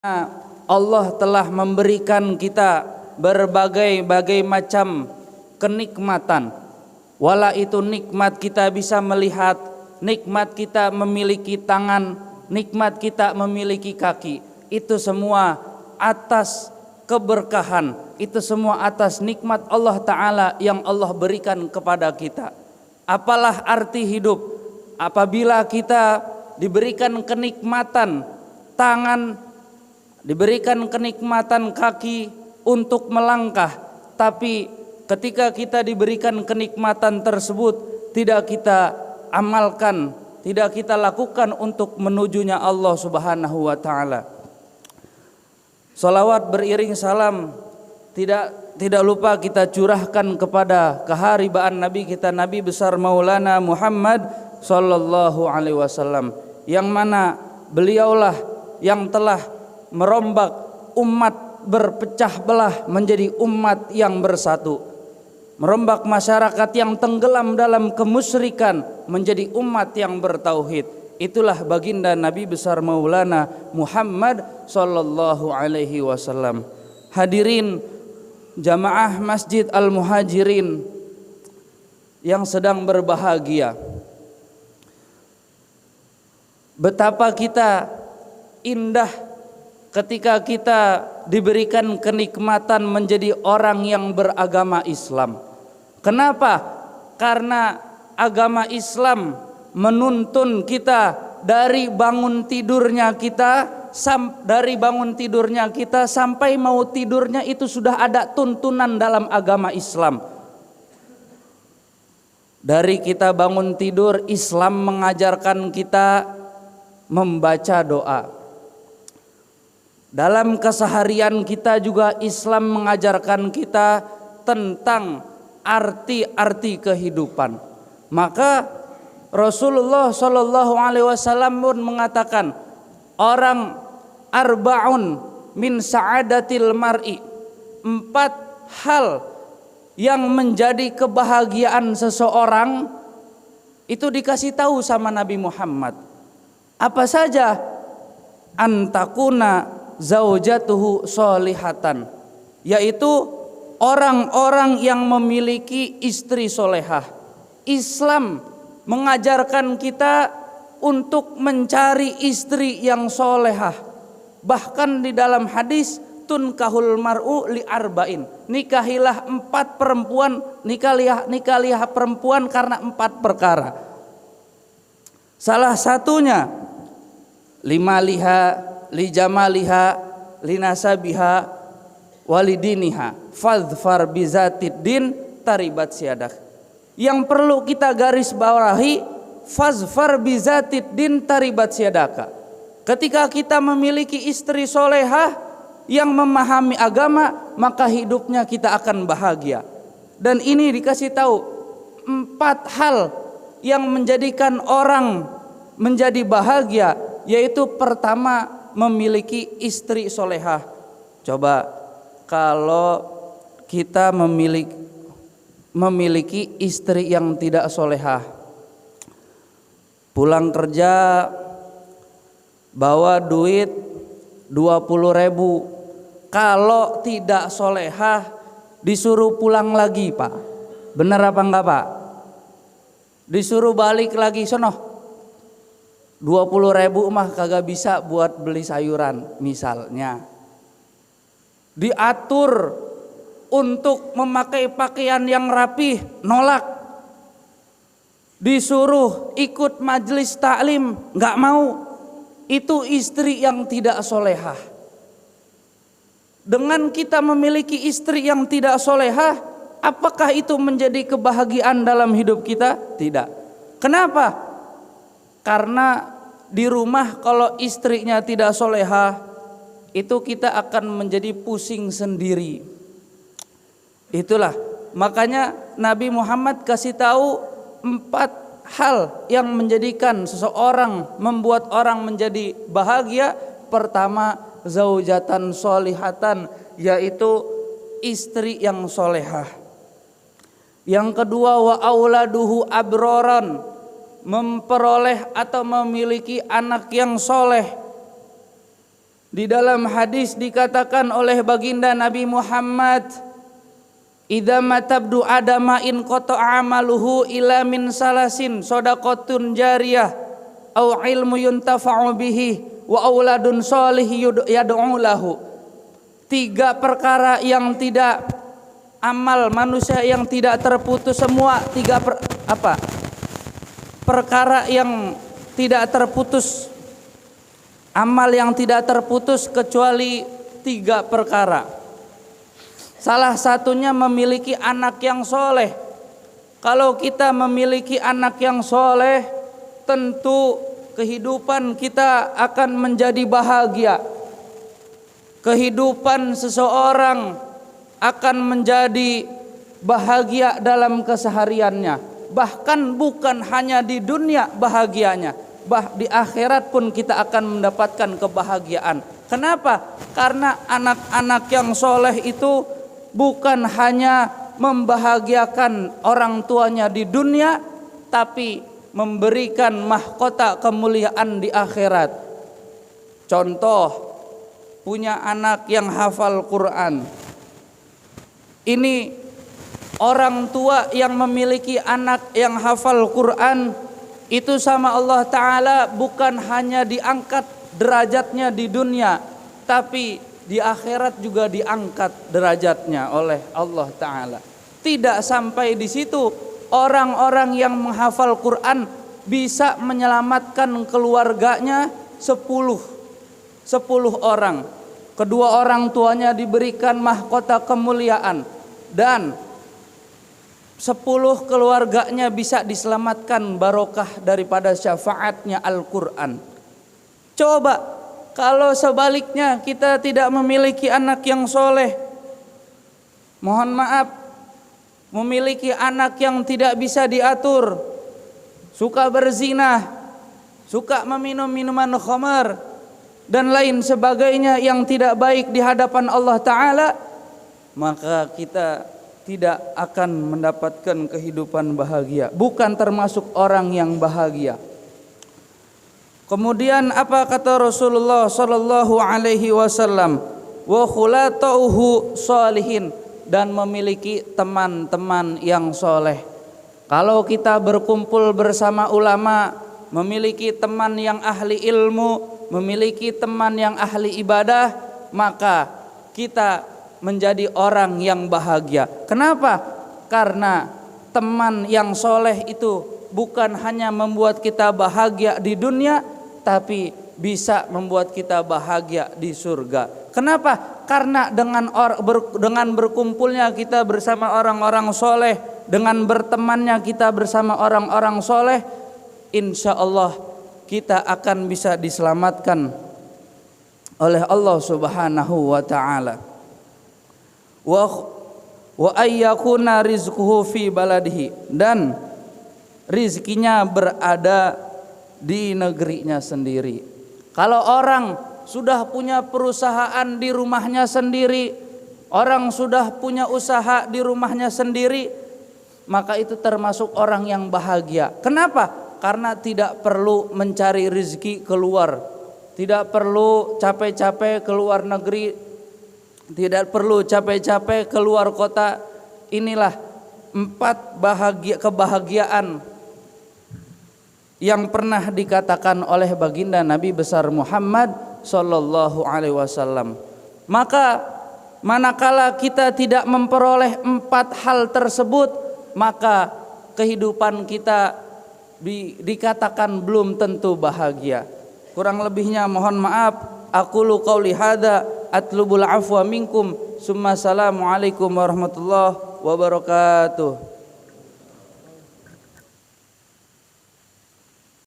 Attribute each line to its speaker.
Speaker 1: Allah telah memberikan kita berbagai macam kenikmatan. Wala itu nikmat kita bisa melihat, nikmat kita memiliki tangan, nikmat kita memiliki kaki. Itu semua atas keberkahan, itu semua atas nikmat Allah Ta'ala yang Allah berikan kepada kita. Apalah arti hidup apabila kita diberikan kenikmatan tangan, diberikan kenikmatan kaki untuk melangkah, tapi ketika kita diberikan kenikmatan tersebut tidak kita amalkan, tidak kita lakukan untuk menujunya Allah Subhanahu wa taala. Salawat beriring salam tidak lupa kita curahkan kepada keharibaan Nabi kita, Nabi besar Maulana Muhammad sallallahu alaihi wasallam, yang mana beliaulah yang telah merombak umat berpecah belah menjadi umat yang bersatu, merombak masyarakat yang tenggelam dalam kemusyrikan menjadi umat yang bertauhid. Itulah baginda Nabi besar Maulana Muhammad sallallahu alaihi wasallam. Hadirin jamaah Masjid Al-Muhajirin yang sedang berbahagia, betapa kita indah ketika kita diberikan kenikmatan menjadi orang yang beragama Islam. Kenapa? Karena agama Islam menuntun kita dari bangun tidurnya kita sampai mau tidurnya itu sudah ada tuntunan dalam agama Islam. Dari kita bangun tidur, Islam mengajarkan kita membaca doa. Dalam keseharian kita juga Islam mengajarkan kita tentang arti-arti kehidupan. Maka Rasulullah Shallallahu Alaihi Wasallam pun mengatakan, orang arba'un min sa'adatil mar'i, 4 hal yang menjadi kebahagiaan seseorang itu dikasih tahu sama Nabi Muhammad. Apa saja? Antakuna zaujatuhu solihatan, yaitu orang-orang yang memiliki istri solehah. Islam mengajarkan kita untuk mencari istri yang solehah. Bahkan di dalam hadis, tunkahul mar'u li arba'in, nikahilah 4 perempuan, nikahilah perempuan karena 4 perkara. Salah satunya limaliha, lijamaliha, linasabiha, walidiniha, fadfar bizatid din taribat siadak. Yang perlu kita garis bawahi, fazfar bizatid din taribat siadaka. Ketika kita memiliki istri solehah yang memahami agama, maka hidupnya kita akan bahagia. Dan ini dikasih tahu 4 hal yang menjadikan orang menjadi bahagia, yaitu pertama, memiliki istri solehah. Coba kalau kita memiliki istri yang tidak solehah, pulang kerja bawa duit 20.000, kalau tidak solehah disuruh pulang lagi, Pak. Benar apa enggak, Pak? Disuruh balik lagi, sono 20.000 mah kagak bisa buat beli sayuran misalnya. Diatur untuk memakai pakaian yang rapih, nolak. Disuruh ikut majelis taklim, enggak mau. Itu istri yang tidak solehah. Dengan kita memiliki istri yang tidak solehah, apakah itu menjadi kebahagiaan dalam hidup kita? Tidak. Kenapa? Karena di rumah kalau istrinya tidak solehah, itu kita akan menjadi pusing sendiri. Itulah makanya Nabi Muhammad kasih tahu 4 hal yang menjadikan seseorang, membuat orang menjadi bahagia. Pertama, zaujatan solihatan, yaitu istri yang solehah. Yang kedua, wa auladuhu abroran, memperoleh atau memiliki anak yang soleh. Di dalam hadis dikatakan oleh baginda Nabi Muhammad, idza matabdu adama in qata'a amaluhu ila min salasin shadaqatun jariyah au ilmu yuntafa'u bihi wa auladun sholih yad'u lahu. 3 perkara yang tidak amal manusia yang tidak terputus semua, perkara yang tidak terputus, amal yang tidak terputus kecuali 3 perkara. Salah satunya memiliki anak yang soleh. Kalau kita memiliki anak yang soleh, tentu kehidupan kita akan menjadi bahagia. Kehidupan seseorang akan menjadi bahagia dalam kesehariannya. Bahkan bukan hanya di dunia bahagianya, di akhirat pun kita akan mendapatkan kebahagiaan. Kenapa? Karena anak-anak yang soleh itu bukan hanya membahagiakan orang tuanya di dunia, tapi memberikan mahkota kemuliaan di akhirat. Contoh, punya anak yang hafal Quran. Ini orang tua yang memiliki anak yang hafal Quran, itu sama Allah Ta'ala bukan hanya diangkat derajatnya di dunia, tapi di akhirat juga diangkat derajatnya oleh Allah Ta'ala. Tidak sampai di situ, orang-orang yang menghafal Quran bisa menyelamatkan keluarganya 10 orang. Kedua orang tuanya diberikan mahkota kemuliaan, dan 10 keluarganya bisa diselamatkan barokah daripada syafaatnya Al-Quran. Coba kalau sebaliknya kita tidak memiliki anak yang soleh, mohon maaf, memiliki anak yang tidak bisa diatur, suka berzina, suka meminum minuman khamar dan lain sebagainya yang tidak baik di hadapan Allah Ta'ala, maka kita tidak akan mendapatkan kehidupan bahagia, bukan termasuk orang yang bahagia. Kemudian apa kata Rasulullah sallallahu alaihi wasallam? Wa khulatuhu sholihin, dan memiliki teman-teman yang soleh. Kalau kita berkumpul bersama ulama, memiliki teman yang ahli ilmu, memiliki teman yang ahli ibadah, maka kita menjadi orang yang bahagia. Kenapa? Karena teman yang soleh itu bukan hanya membuat kita bahagia di dunia, tapi bisa membuat kita bahagia di surga. Kenapa? Karena dengan berkumpulnya kita bersama orang-orang soleh, dengan bertemannya kita bersama orang-orang soleh, insya Allah kita akan bisa diselamatkan oleh Allah Subhanahu wa Ta'ala. Wa ayyakuna rizquhu fi baladihi, dan rizkinya berada di negerinya sendiri. Kalau orang sudah punya perusahaan di rumahnya sendiri, orang sudah punya usaha di rumahnya sendiri, maka itu termasuk orang yang bahagia. Kenapa? Karena tidak perlu mencari rezeki keluar, tidak perlu capek-capek keluar negeri, tidak perlu capek-capek keluar kota. Inilah 4 kebahagiaan yang pernah dikatakan oleh baginda Nabi besar Muhammad sallallahu alaihi wasallam. Maka manakala kita tidak memperoleh 4 hal tersebut, maka kehidupan kita dikatakan belum tentu bahagia. Kurang lebihnya mohon maaf. Aqulu qauli hadza atlubul afwa minkum. Summa assalamu alaikum warahmatullahi wabarakatuh.